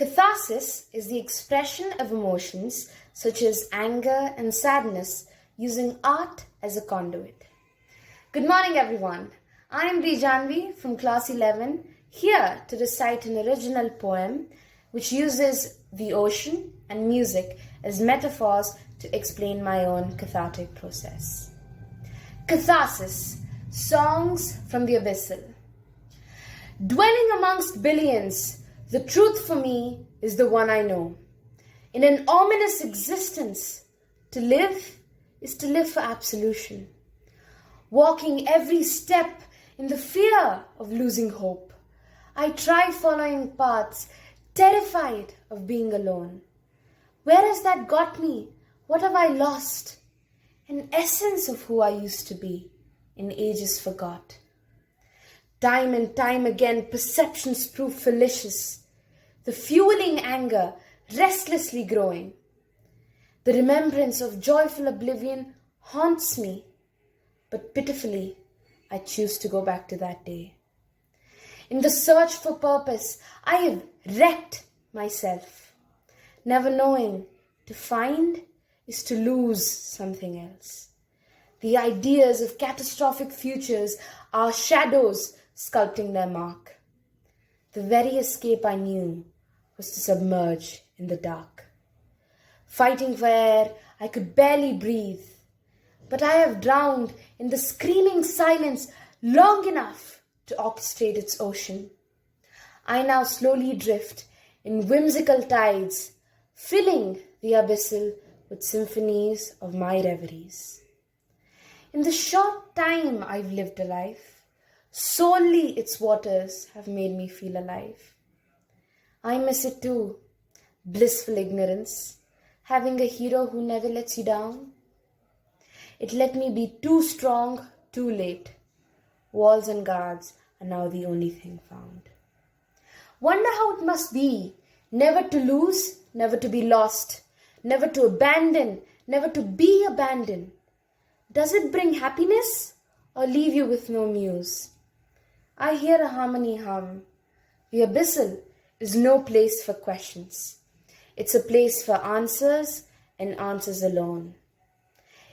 Catharsis is the expression of emotions such as anger and sadness using art as a conduit. Good morning, everyone. I am Janvi from class 11, here to recite an original poem which uses the ocean and music as metaphors to explain my own cathartic process. Catharsis, songs from the abyssal. Dwelling amongst billions, the truth for me is the one I know. In an ominous existence, to live is to live for absolution. Walking every step in the fear of losing hope, I try following paths, terrified of being alone. Where has that got me? What have I lost? An essence of who I used to be, in ages forgot. Time and time again, perceptions prove fallacious. The fueling anger, restlessly growing. The remembrance of joyful oblivion haunts me, but pitifully, I choose to go back to that day. In the search for purpose, I have wrecked myself, never knowing to find is to lose something else. The ideas of catastrophic futures are shadows sculpting their mark. The very escape I knew was to submerge in the dark. Fighting for air, I could barely breathe, but I have drowned in the screaming silence long enough to orchestrate its ocean. I now slowly drift in whimsical tides, filling the abyssal with symphonies of my reveries. In the short time I've lived a life, solely its waters have made me feel alive. I miss it too, blissful ignorance, having a hero who never lets you down. It let me be too strong, too late. Walls and guards are now the only thing found. Wonder how it must be, never to lose, never to be lost, never to abandon, never to be abandoned. Does it bring happiness or leave you with no muse? I hear a harmony hum. The abyssal is no place for questions. It's a place for answers and answers alone.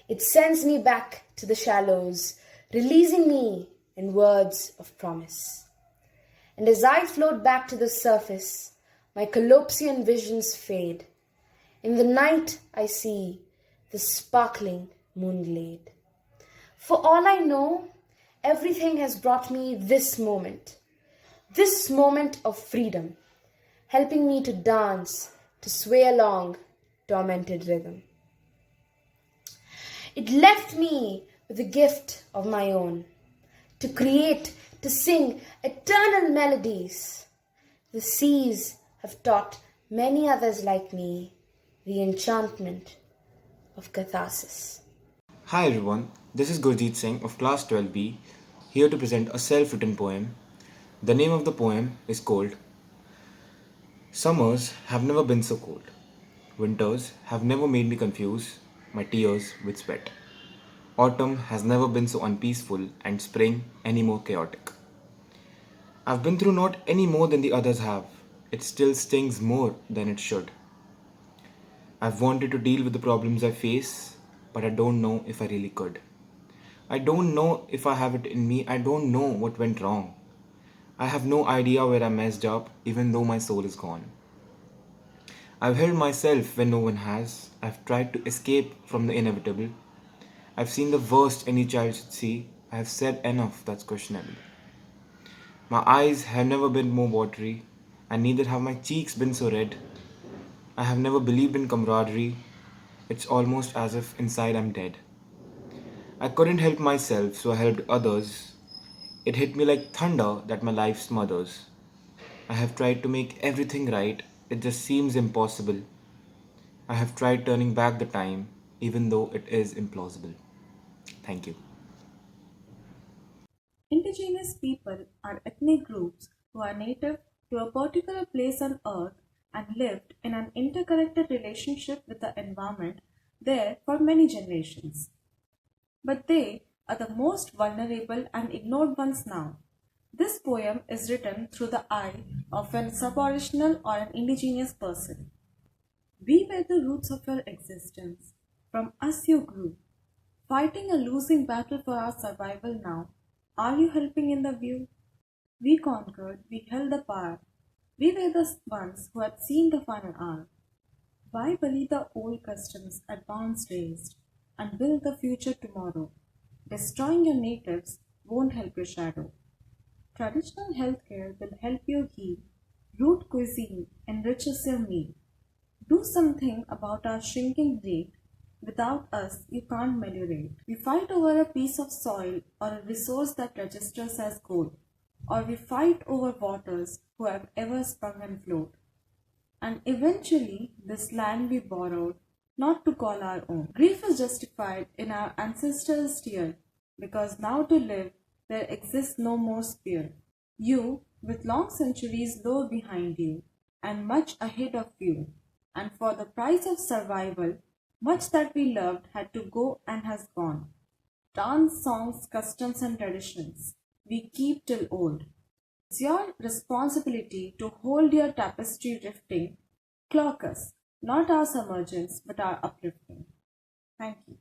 It sends me back to the shallows, releasing me in words of promise. And as I float back to the surface, my Colopsian visions fade. In the night I see the sparkling moonglade. For all I know, everything has brought me this moment of freedom, helping me to dance, to sway along tormented rhythm. It left me with a gift of my own, to create, to sing eternal melodies. The seas have taught many others like me the enchantment of catharsis. Hi everyone, this is Gurjeet Singh of class 12B, here to present a self-written poem. The name of the poem is Cold. Summers have never been so cold. Winters have never made me confuse my tears with sweat. Autumn has never been so unpeaceful and spring any more chaotic. I've been through not any more than the others have. It still stings more than it should. I've wanted to deal with the problems I face, but I don't know if I really could. I don't know if I have it in me. I don't know what went wrong. I have no idea where I messed up, even though my soul is gone. I've held myself when no one has. I've tried to escape from the inevitable. I've seen the worst any child should see. I have said enough that's questionable. My eyes have never been more watery, and neither have my cheeks been so red. I have never believed in camaraderie. It's almost as if inside I'm dead. I couldn't help myself, so I helped others. It hit me like thunder that my life smothers. I have tried to make everything right, it just seems impossible. I have tried turning back the time, even though it is implausible. Thank you. Indigenous people are ethnic groups who are native to a particular place on earth and lived in an interconnected relationship with the environment there for many generations. But they are the most vulnerable and ignored ones now. This poem is written through the eye of an suboriginal or an indigenous person. We were the roots of your existence. From us you grew. Fighting a losing battle for our survival now. Are you helping in the view? We conquered, we held the power. We were the ones who had seen the final hour. Why bury the old customs at bounds raised and build the future tomorrow? Destroying your natives won't help your shadow. Traditional healthcare will help you heal. Root cuisine enriches your meal. Do something about our shrinking rate. Without us, you can't meliorate. We fight over a piece of soil or a resource that registers as gold, or we fight over waters who have ever sprung and flowed. And eventually, this land we borrowed, not to call our own. Grief is justified in our ancestors' tear, because now to live, there exists no more spear. You, with long centuries low behind you, and much ahead of you, and for the price of survival, much that we loved had to go and has gone. Dance, songs, customs, and traditions we keep till old. It's your responsibility to hold your tapestry rifting, clock us, not our submergence, but our uplifting. Thank you.